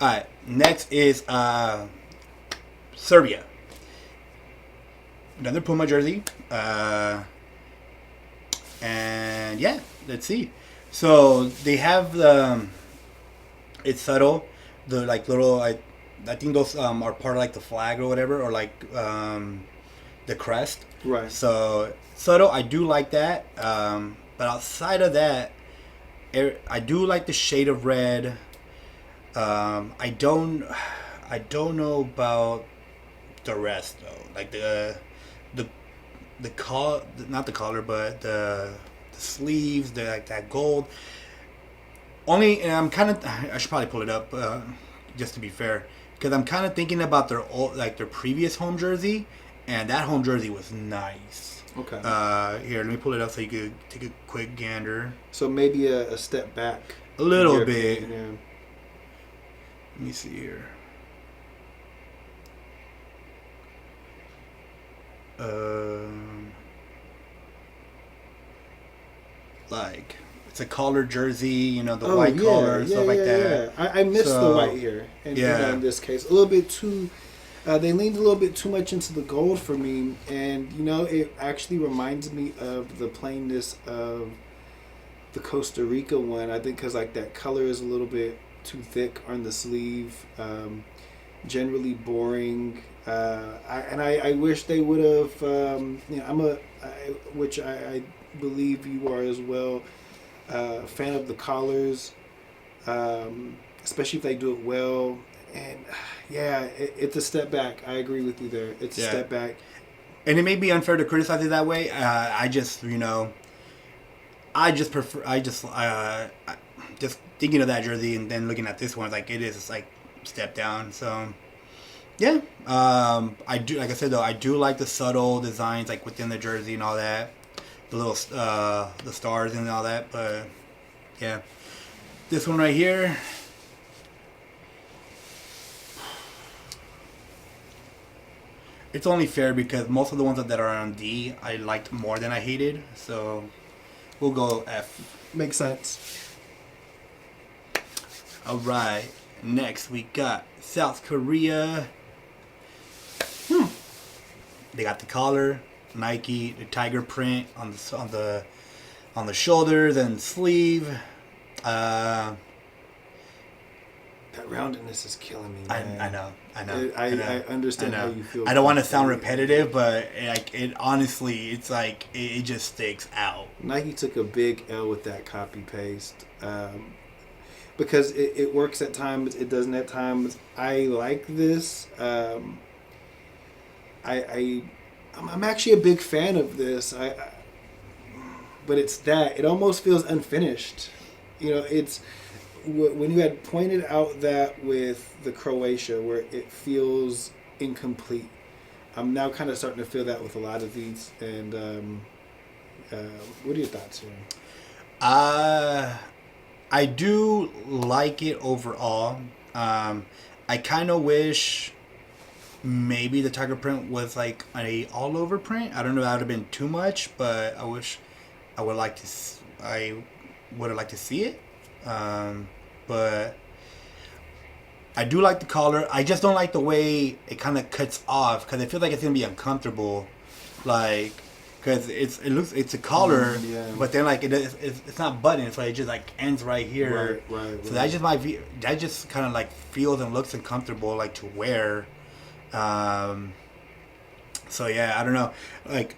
All right. Next is Serbia. Another Puma jersey. And yeah, let's see. So they have the. It's subtle. The like little. I think those are part of like the flag or whatever, or like the crest. Right. So subtle. I do like that. But outside of that, I do like the shade of red. I don't know about the rest though. Like the not the collar, but the sleeves, the like that gold. Only, and I'm kind of. I should probably pull it up, just to be fair, because I'm kind of thinking about their old, like their previous home jersey, and that home jersey was nice. Okay. Here, let me pull it up so you could take a quick gander. So maybe a step back. A little bit. Yeah. Let me see here. Like it's a collar jersey, you know, the white collar and stuff like that. Yeah. I missed the white here, and in this case, a little bit too. They leaned a little bit too much into the gold for me, and it actually reminds me of the plainness of the Costa Rica one. I think because like that color is a little bit too thick on the sleeve, generally boring. I wish they would have. Which I believe you are as well. Fan of the collars, especially if they do it well. And it's a step back. I agree with you there. It's a step back. And it may be unfair to criticize it that way. I just prefer. Just thinking of that jersey and then looking at this one, like it is like step down. So yeah, I do. Like I said though, I do like the subtle designs like within the jersey and all that. The little the stars and all that, but yeah, this one right here, it's only fair because most of the ones that are on D I liked more than I hated, so we'll go F. Makes sense. All right, next we got South Korea. They got the collar. Nike, the tiger print on the shoulders and sleeve. That roundedness is killing me, man. I know. I understand how you feel. I don't want to sound repetitive, but it honestly, it's like it just sticks out. Nike took a big L with that copy paste, because it works at times, it doesn't at times. I like this. I'm actually a big fan of this. But it's that it almost feels unfinished. It's when you had pointed out that with the Croatia where it feels incomplete. I'm now kind of starting to feel that with a lot of these. And what are your thoughts here? I do like it overall. I kind of wish maybe the tiger print was like a all over print. I don't know, that would have been too much, but I would have liked to see it. But I do like the collar. I just don't like the way it kind of cuts off because I feel like it's gonna be uncomfortable, like because it's a collar, but then like it's not buttoned, so it just like ends right here. Right. So that just kind of like feels and looks uncomfortable like to wear. So yeah, I don't know. Like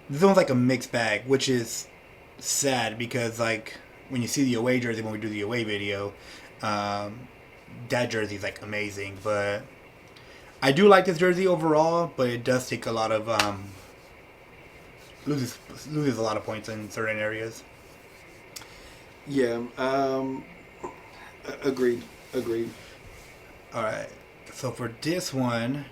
this one's like a mixed bag, which is sad because like when you see the away jersey when we do the away video, that jersey is like amazing. But I do like this jersey overall, but it does take a lot of loses a lot of points in certain areas. Yeah. Agreed. All right. So for this one,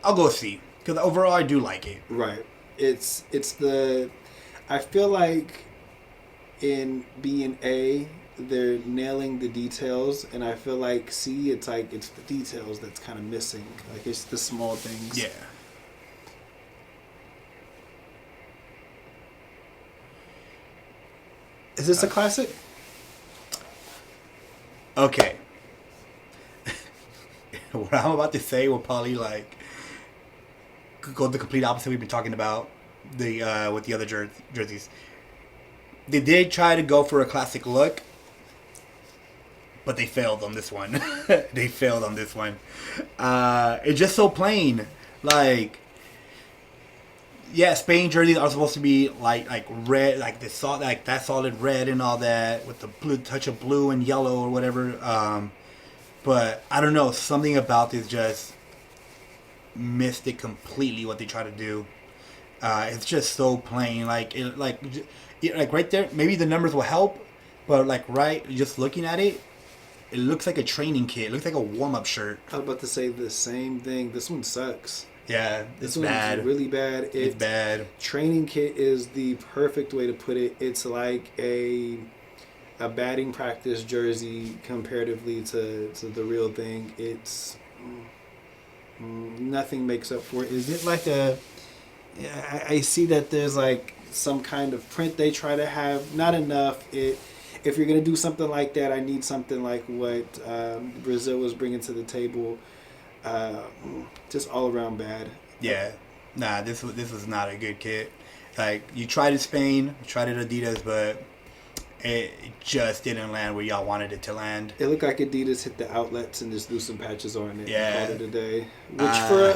I'll go C because overall I do like it. Right. It's the. I feel like in B and A they're nailing the details, and I feel like C it's the details that's kind of missing. Like it's the small things. Yeah. Is this a classic? Okay. What I'm about to say will probably like go the complete opposite we've been talking about the with the other jerseys. They did try to go for a classic look, but they failed on this one. They failed on this one. It's just so plain. Like, yeah, Spain jerseys are supposed to be like red, like like that solid red and all that with the blue touch of blue and yellow or whatever. But I don't know, something about this just missed it completely. What they try to do, it's just so plain. Like right there, maybe the numbers will help, but like right, just looking at it, it looks like a training kit. It looks like a warm up shirt. I was about to say the same thing. This one sucks. Yeah, this one's bad. Really bad. It's bad. Training kit is the perfect way to put it. It's like a batting practice jersey comparatively to the real thing. It's nothing makes up for it. Is it like a? I see that there's like some kind of print they try to have. Not enough. If you're gonna do something like that, I need something like what Brazil was bringing to the table. Just all around bad. Yeah, nah, this was not a good kit. Like, you tried it Spain, you tried it Adidas, but it just didn't land where y'all wanted it to land. It looked like Adidas hit the outlets and just threw some patches on it. Yeah, and called it a day. Which for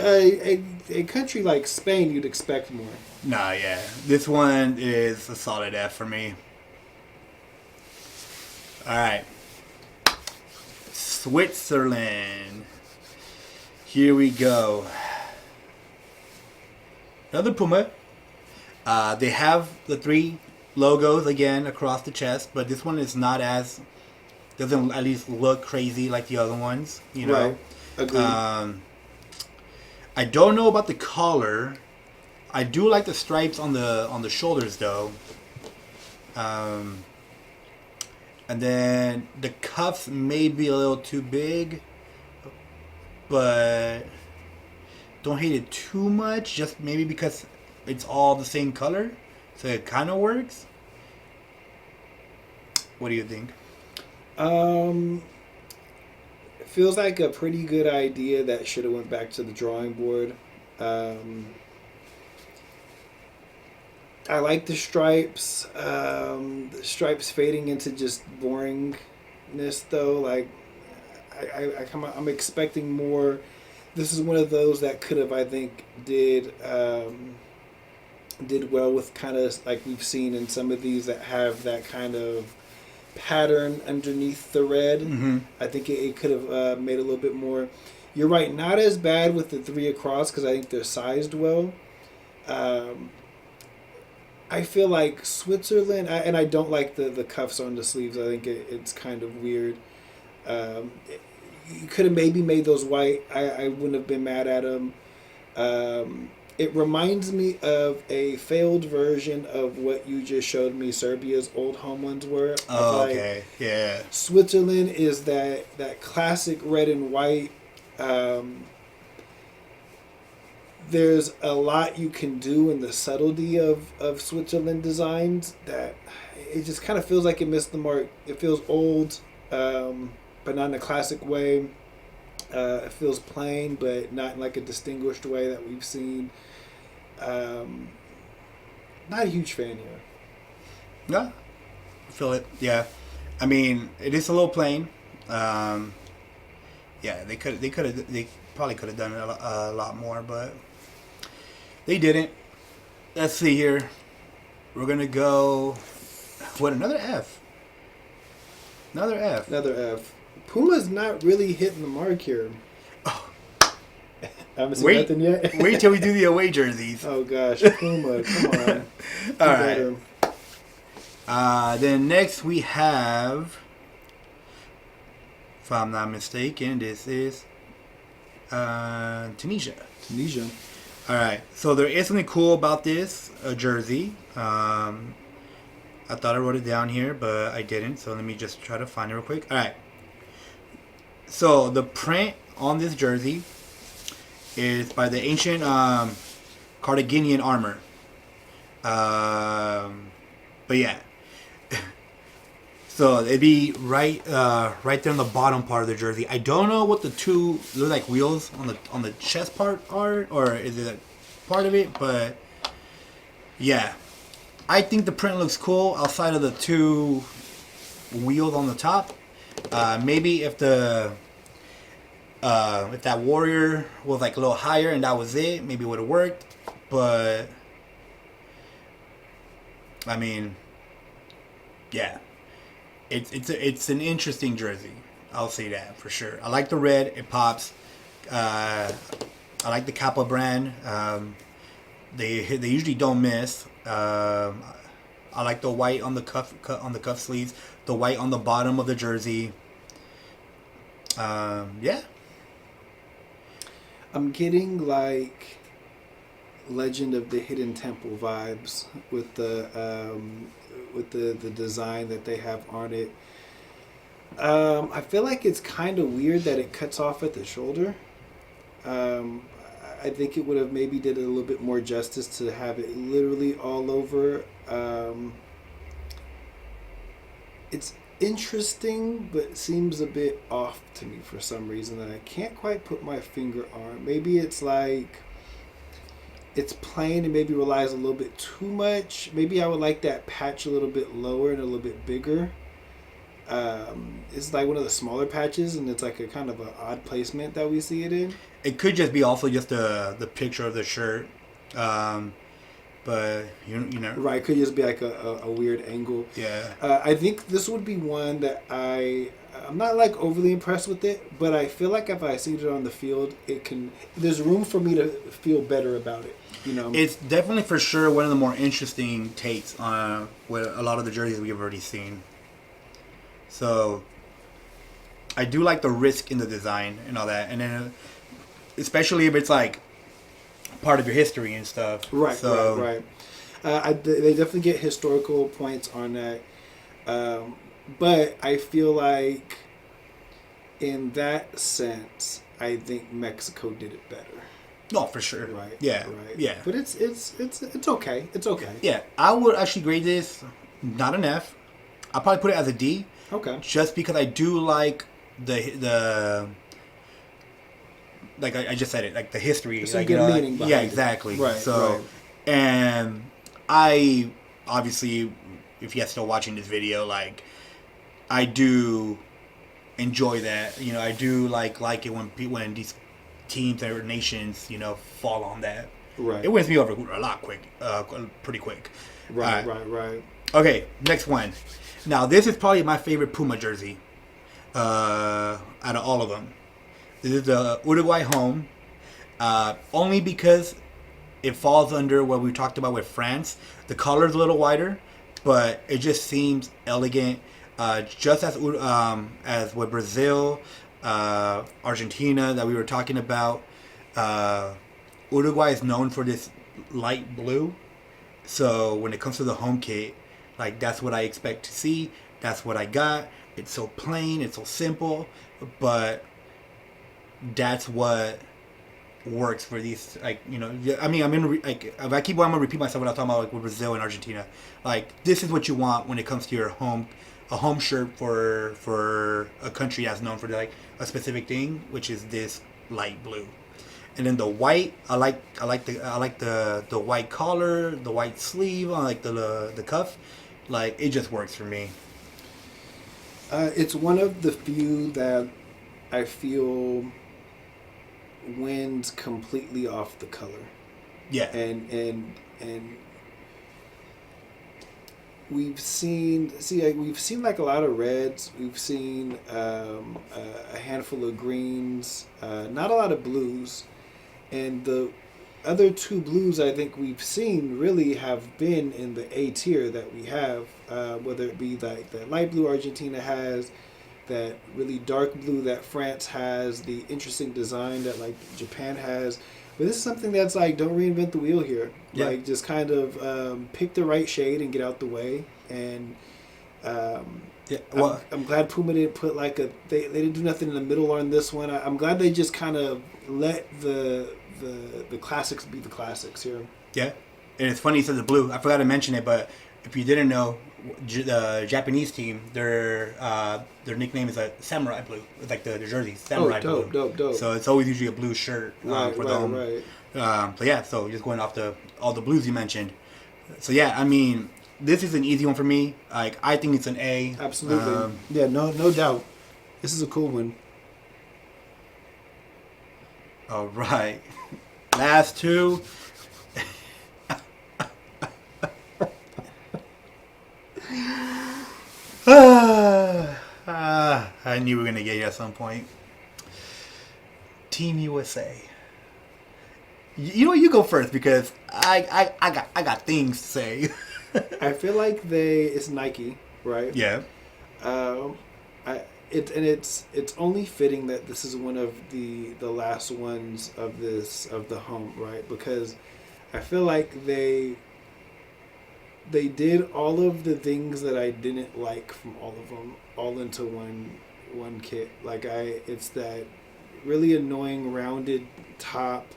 a country like Spain, you'd expect more. Nah, yeah, this one is a solid F for me. All right, Switzerland. Here we go. Another Puma. They have the 3 logos again across the chest, but this one is not as, doesn't at least look crazy like the other ones. You know. Right. Agreed. I don't know about the collar. I do like the stripes on the shoulders though. And then the cuffs may be a little too big, but don't hate it too much. Just maybe because it's all the same color, so it kind of works. What do you think? It feels like a pretty good idea that should have went back to the drawing board. I like the stripes. The stripes fading into just boringness, though. Like, I'm expecting more. This is one of those that could have, I think, did well with kind of like we've seen in some of these that have that kind of pattern underneath the red. Mm-hmm. I think it could have made a little bit more. You're right, not as bad with the 3 across because I think they're sized well. I feel like Switzerland, and I don't like the cuffs on the sleeves. I think it's kind of weird. You could have maybe made those white. I wouldn't have been mad at them. It reminds me of a failed version of what you just showed me Serbia's old home ones were. Oh, okay. Yeah. Switzerland is that classic red and white. There's a lot you can do in the subtlety of Switzerland designs that it just kind of feels like it missed the mark. It feels old, but not in a classic way. It feels plain, but not in like a distinguished way that we've seen. Not a huge fan here. Yeah, I feel it. Yeah, I mean, it is a little plain. Yeah, they probably could have done a lot more, but they didn't. Let's see here. We're gonna go. What, another F? Another F. Another F. Puma's not really hitting the mark here. Oh. I haven't seen nothing yet. Wait till we do the away jerseys. Oh gosh, Puma, come on. All right. Then next we have, if I'm not mistaken, this is Tunisia. Tunisia. All right. So there is something cool about this jersey. I thought I wrote it down here, but I didn't. So let me just try to find it real quick. All right. So the print on this jersey is by the ancient Carthaginian armor. But yeah. So it'd be right there on the bottom part of the jersey. I don't know what the two look like wheels on the chest part are, or is it a part of it? But yeah, I think the print looks cool outside of the two wheels on the top. Maybe if that warrior was like a little higher and that was it, maybe it would have worked. But I mean, yeah. It's an interesting jersey. I'll say that for sure. I like the red. It pops. I like the Kappa brand. They usually don't miss. I like the white on the cuff sleeves. The white on the bottom of the jersey. Yeah. I'm getting like Legend of the Hidden Temple vibes with the design that they have on it. I feel like it's kind of weird that it cuts off at the shoulder. I think it would have maybe did a little bit more justice to have it literally all over. It's interesting, but seems a bit off to me for some reason that I can't quite put my finger on. Maybe it's like it's plain and maybe relies a little bit too much. Maybe I would like that patch a little bit lower and a little bit bigger. It's like one of the smaller patches, and it's like a kind of an odd placement that we see it in. It could just be also just the picture of the shirt, but you know. Right, could just be like a weird angle. Yeah. I think this would be one that I'm not like overly impressed with it, but I feel like if I see it on the field, there's room for me to feel better about it. You know, it's definitely for sure one of the more interesting takes on with a lot of the jerseys we've already seen. So I do like the risk in the design and all that, and then especially if it's like part of your history and stuff. Right, so, right. They definitely get historical points on that, but I feel like in that sense, I think Mexico did it better. No, for sure. Right. Yeah. Right. Yeah. But it's okay. It's okay. Yeah, I would actually grade this not an F. I'll probably put it as a D. Okay. Just because I do like the like I just said it, like the history. Some like, good meaning behind yeah, it. exactly. Right. So, right. and I obviously, if you're still watching this video, like I do enjoy that. You know, I do like it when these teams or nations, you know, fall on that. Right. It wins me over a lot pretty quick. Right. Okay, next one. Now this is probably my favorite Puma jersey out of all of them. This is the Uruguay home, only because it falls under what we talked about with France. The color's a little wider, but it just seems elegant. Just as with Brazil, Argentina that we were talking about, Uruguay is known for this light blue. So when it comes to the home kit, like that's what I expect to see. That's what I got. It's so plain. It's so simple, but that's what works for these. Like, you know, I mean, I'm gonna like if I keep on, I'm gonna repeat myself when I'm talking about like with Brazil and Argentina. Like this is what you want when it comes to your a home shirt for a country that's known for like a specific thing, which is this light blue. And then the white, I like the white collar, the white sleeve, I like the cuff. Like it just works for me. It's one of the few that I feel wins completely off the color. Yeah. And we've seen like a lot of reds. We've seen a handful of greens, not a lot of blues, and the other two blues I think we've seen really have been in the A tier that we have, whether it be like the light blue Argentina has, that really dark blue that France has, the interesting design that like Japan has. But this is something that's like, don't reinvent the wheel here. Yeah. Like just kind of pick the right shade and get out the way. And yeah. Well, I'm glad Puma didn't put like they didn't do nothing in the middle on this one. I'm glad they just kind of let the classics be the classics here. yeah. And it's funny you said the blue. I forgot to mention it, but if you didn't know, the Japanese team, their nickname is a samurai blue. It's like the jersey, samurai blue. Dope. So it's always usually a blue shirt for them. So yeah, so just going off all the blues you mentioned. So yeah, I mean, this is an easy one for me. Like, I think it's an A. Absolutely. Yeah, no doubt. This is a cool one. All right. Last two. I knew we were going to get you at some point. Team USA. You know what? You go first because I got things to say. I feel like it's Nike, right? Yeah. It's only fitting that this is one of the last ones of the home, right? Because I feel like they did all of the things that I didn't like from all of them, all into one kit. Like it's that really annoying rounded top,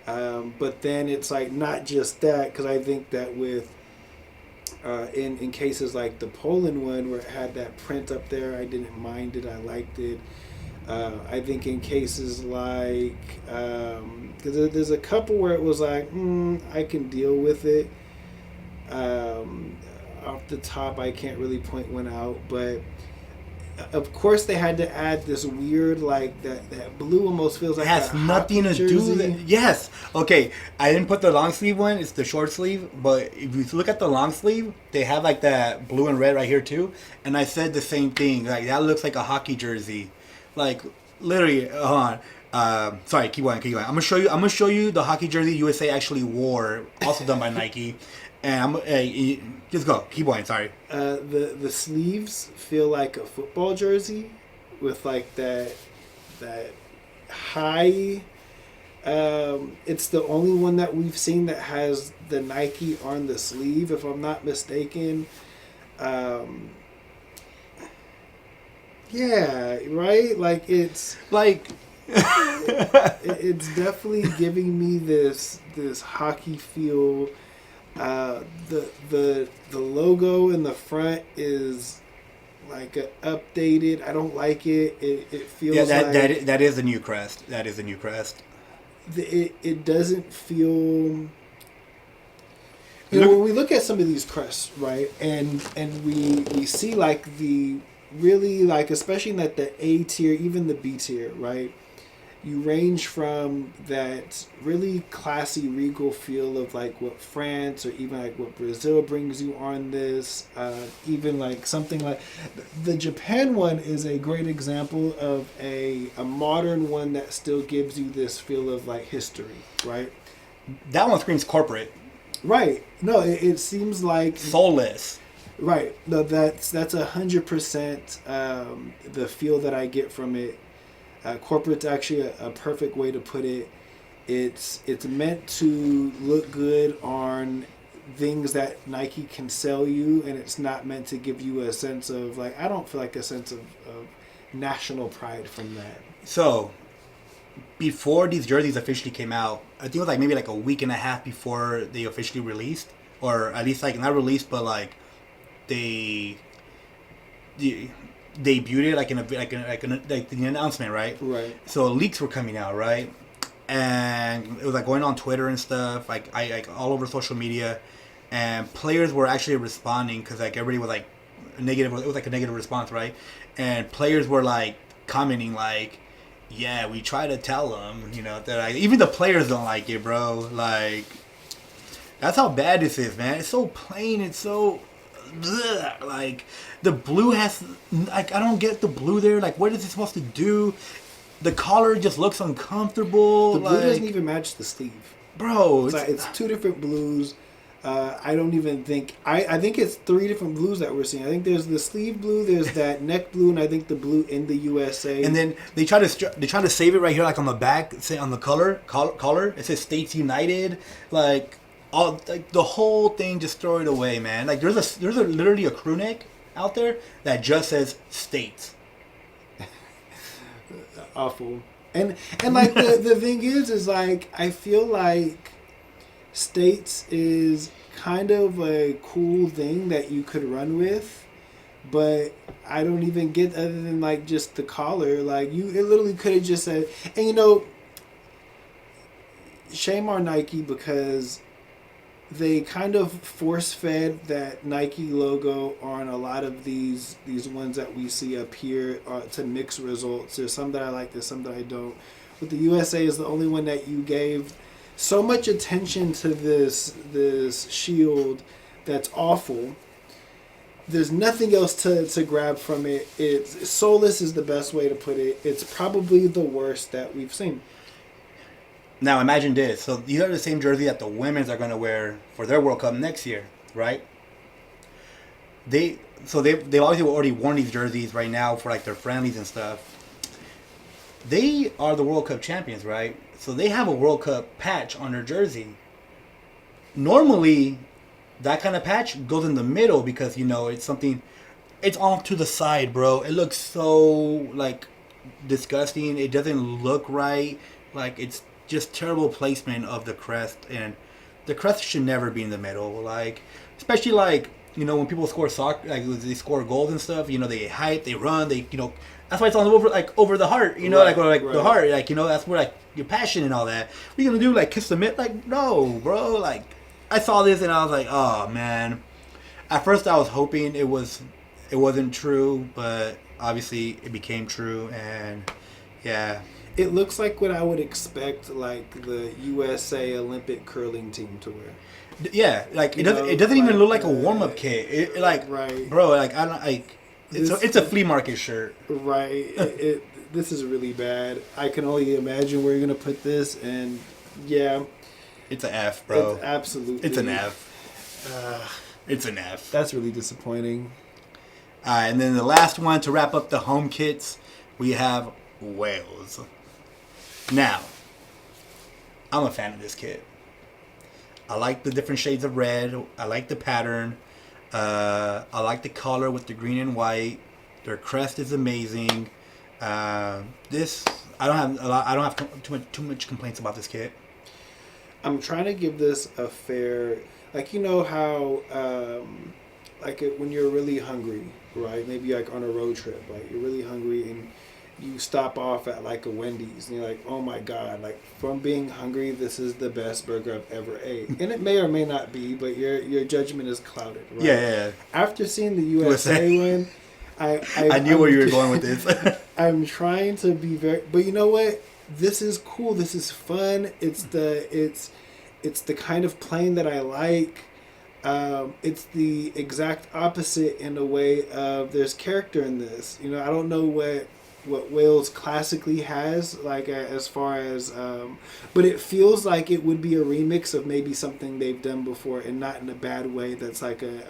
but then it's like not just that, because I think that with in cases like the Poland one where it had that print up there, I didn't mind it. I liked it. I think in cases like because there's a couple where it was like I can deal with it. Off the top, I can't really point one out, but of course they had to add this weird, like that blue almost feels like it has nothing to do with it. Yes. Okay, I didn't put the long sleeve one. It's the short sleeve. But if you look at the long sleeve, they have like that blue and red right here too. And I said the same thing. Like, that looks like a hockey jersey. Like, literally. Hold on. Sorry, keep going. I'm gonna show you the hockey jersey USA actually wore, also done by Nike. And just go. Keep going. Sorry. The sleeves feel like a football jersey with like that high. It's the only one that we've seen that has the Nike on the sleeve, if I'm not mistaken. Yeah, right. Like it's like it's definitely giving me this hockey feel. The logo in the front is like updated. I don't like it. It feels like that is a new crest. That is a new crest. It doesn't feel. When we look at some of these crests, right, and we see like the really like, especially like the A tier, even the B tier, right. You range from that really classy, regal feel of like what France or even like what Brazil brings you on this. Even like something like the Japan one is a great example of a modern one that still gives you this feel of like history, right? That one screams corporate. Right. No, it seems like soulless. Right. No, that's 100% the feel that I get from it. Corporate's actually a perfect way to put it. It's meant to look good on things that Nike can sell you, and it's not meant to give you a sense of like, I don't feel like a sense of national pride from that. So before these jerseys officially came out, I think it was like maybe like a week and a half before they officially released, or at least like not released, but like they debuted it like the announcement, right? Right. So leaks were coming out, right? And it was like going on Twitter and stuff, like all over social media, and players were actually responding because like everybody was like negative. It was like a negative response, right? And players were like commenting like, "Yeah, we try to tell them, that like, even the players don't like it, bro. Like, that's how bad this is, man. It's so plain. It's so." Ugh, like the blue has like, I don't get the blue there. Like, what is it supposed to do? The collar just looks uncomfortable. The blue doesn't even match the sleeve, bro. It's two different blues. I don't even think I think it's three different blues that we're seeing. I think there's the sleeve blue, there's that neck blue, and I think the blue in the USA. And then they try to save it right here, like on the back, say on the collar. It says States United, like. All like the whole thing, just throw it away, man. Like there's literally a crew neck out there that just says States. Awful. And like the thing is like I feel like States is kind of a cool thing that you could run with, but I don't even get other than like just the collar. Like it literally could have just said, and shame on Nike because they kind of force fed that Nike logo on a lot of these ones that we see up here to mix results. There's some that I like, there's some that I don't. But the USA is the only one that you gave so much attention to this shield that's awful. There's nothing else to grab from it. It's soulless is the best way to put it. It's probably the worst that we've seen. Now imagine this. So you have the same jersey that the women's are going to wear for their World Cup next year, right? They've obviously already worn these jerseys right now for like their friendlies and stuff. They are the World Cup champions, right? So they have a World Cup patch on their jersey. Normally, that kind of patch goes in the middle because it's something. It's off to the side, bro. It looks so like disgusting. It doesn't look right. Like it's just terrible placement of the crest, and the crest should never be in the middle. Like, especially like when people score soccer, like they score goals and stuff. They hype, they run, they that's why it's on over the heart. Right, the heart. Like that's where like your passion and all that. What are you gonna do? Like kiss the mitt? Like no, bro. Like I saw this and I was like, oh man. At first I was hoping it wasn't true, but obviously it became true, and yeah. It looks like what I would expect, like the USA Olympic curling team to wear. Yeah, like it doesn't even look like a warm up kit. Right, bro. Like I don't like. It's a flea market shirt. Right. This is really bad. I can only imagine where you're gonna put this, and yeah, it's an F, bro. It's absolutely. It's an F. It's an F. That's really disappointing. And then the last one to wrap up the home kits, we have Wales. Now, I'm a fan of this kit. I like the different shades of red. I like the pattern. I like the color with the green and white. Their crest is amazing. This I don't have too much complaints about this kit. I'm trying to give this a fair, like how when you're really hungry, right? Maybe like on a road trip, like you're really hungry and you stop off at like a Wendy's and you're like, oh my god, like from being hungry, this is the best burger I've ever ate. And it may or may not be, but your judgment is clouded, right? Yeah. After seeing the USA one, I knew where you were going with this. I'm trying to be very, but you know what? This is cool. This is fun. It's the kind of plane that I like. It's the exact opposite in a way of there's character in this. I don't know what Wales classically has, like as far as, but it feels like it would be a remix of maybe something they've done before, and not in a bad way. That's like a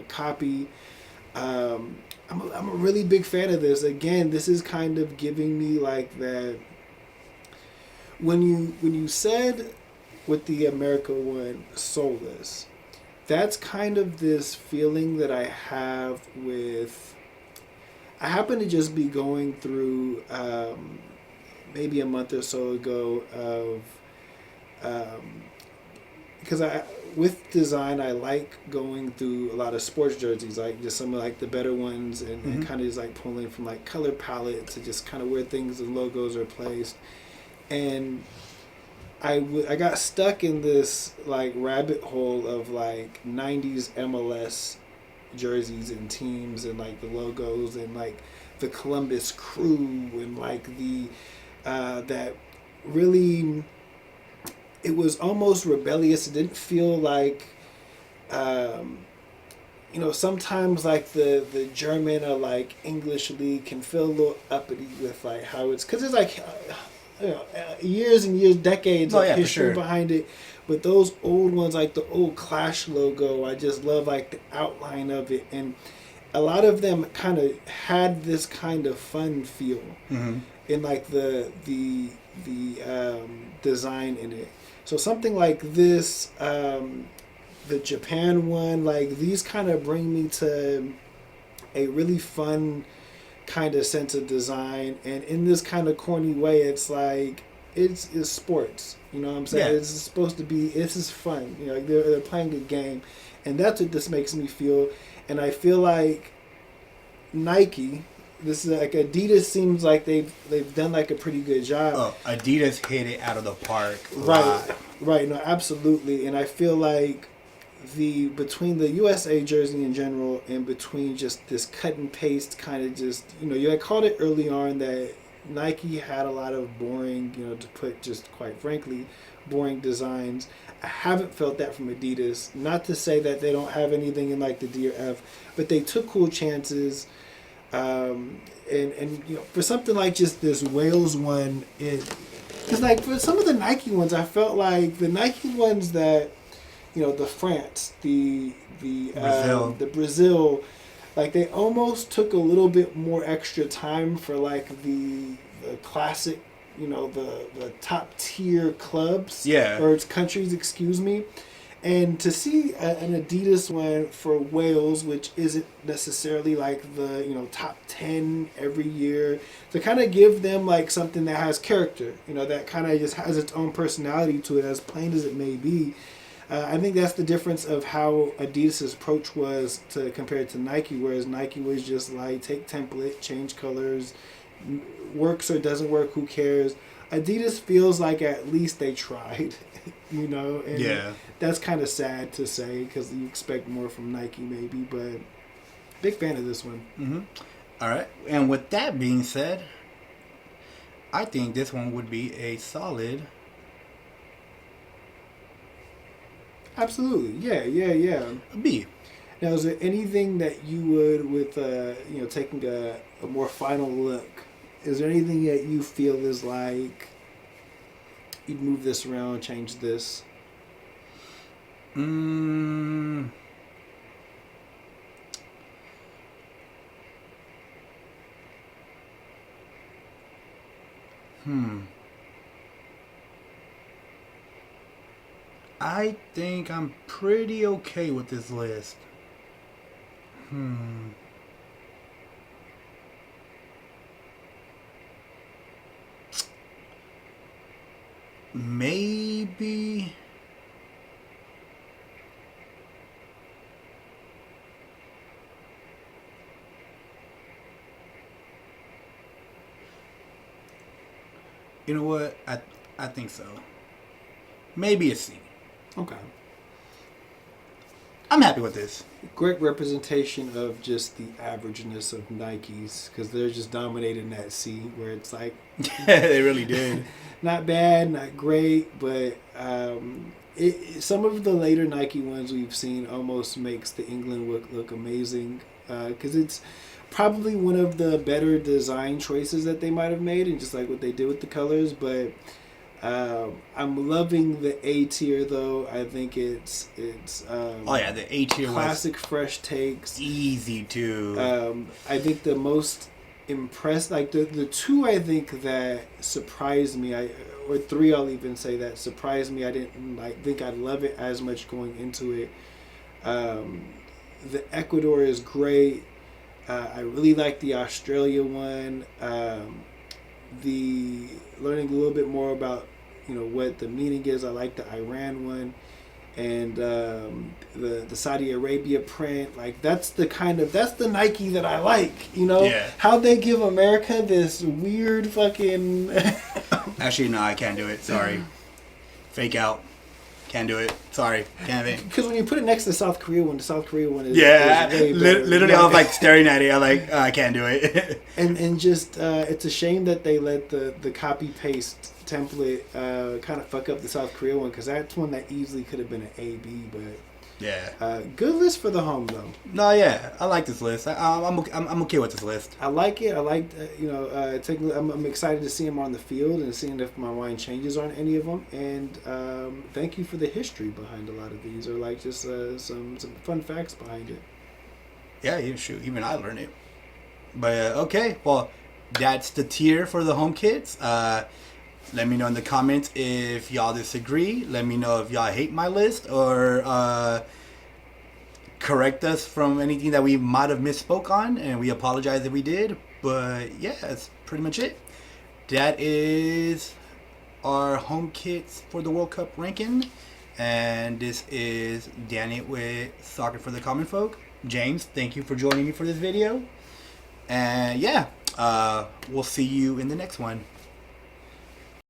copy. I'm a really big fan of this. Again, this is kind of giving me like that. When you said with the America one, soulless, that's kind of this feeling that I have with. I happen to just be going through maybe a month or so ago of because with design I like going through a lot of sports jerseys, like just some of like the better ones, and kind of just like pulling from like color palette to just kind of where things and logos are placed. And I got stuck in this like rabbit hole of like 90s MLS jerseys and teams and like the logos and like the Columbus Crew and like the that really, it was almost rebellious. It didn't feel like sometimes like the German or like English league can feel a little uppity with like how it's, because it's like years and years, decades of history behind it. But those old ones, like the old Clash logo, I just love like the outline of it, and a lot of them kind of had this kind of fun feel in like the design in it. So something like this, the Japan one, like these kind of bring me to a really fun kind of sense of design, and in this kind of corny way, it's like it's sports. You know what I'm saying? Yeah. It's supposed to be. This is fun. You know, they're playing a game, and that's what this makes me feel. And I feel like Nike. This is like Adidas. Seems like they've done like a pretty good job. Oh, Adidas hit it out of the park. Right. No, absolutely. And I feel like between the USA jersey in general and between just this cut and paste kind of just, you know, you had called it early on that Nike had a lot of boring, you know, to put just quite frankly, boring designs. I haven't felt that from Adidas. Not to say that they don't have anything in like the D or F, but they took cool chances. And you know, for something like just this Wales one, because like for some of the Nike ones, I felt like the Nike ones that, you know, the France, the Brazil, like they almost took a little bit more extra time for like the classic, you know, the top tier clubs, or its countries, excuse me. And to see an Adidas one for Wales, which isn't necessarily like the, you know, top 10 every year, to kind of give them like something that has character, you know, that kind of just has its own personality to it, as plain as it may be. I think that's the difference of how Adidas' approach was compared to Nike, whereas Nike was just like take template, change colors, works or doesn't work, who cares. Adidas feels like at least they tried, you know, and that's kind of sad to say because you expect more from Nike maybe, but big fan of this one. Mm-hmm. All right, and with that being said, I think this one would be a solid. Absolutely, yeah. B. Now, is there anything that you would, with you know, taking a more final look? Is there anything that you feel is like you'd move this around, change this? I think I'm pretty okay with this list. Maybe. You know what? I think so. Maybe a C. Okay. I'm happy with this. Great representation of just the averageness of Nikes, because they're just dominating that C, where it's like they really did. Not bad, not great, but some of the later Nike ones we've seen almost makes the England look amazing, because it's probably one of the better design choices that they might have made, and just like what they did with the colors. But I'm loving the A tier though. I think it's the A tier classic fresh takes, easy to. I think the most impressed, like the two I think that surprised me, or three I'll even say that surprised me. I didn't think I'd love it as much going into it. The Ecuador is great. I really like the Australia one. The learning a little bit more about, you know, what the meaning is. I like the Iran one, and the Saudi Arabia print. Like that's the Nike that I like. You know, how they give America this weird fucking. Actually, no, I can't do it. Sorry, fake out. Can't do it. Sorry, can't. Because when you put it next to the South Korea one is is way better. Literally, I was like staring at it. I'm like, I can't do it. and just it's a shame that they let the copy paste template kind of fuck up the South Korea one, because that's one that easily could have been an A B, but good list for the home though. No, I like this list. I'm okay with this list. I like it. I like I'm excited to see him on the field and seeing if my mind changes on any of them. And thank you for the history behind a lot of these, or like just some fun facts behind it. Yeah, shoot, even I learned it. But okay, well, that's the tier for the home kids. Let me know in the comments if y'all disagree. Let me know if y'all hate my list, or correct us from anything that we might have misspoke on, and we apologize if we did. But yeah, that's pretty much it. That is our home kits for the World Cup ranking. And this is Danny with Soccer for the Common Folk. James, thank you for joining me for this video. And yeah, we'll see you in the next one.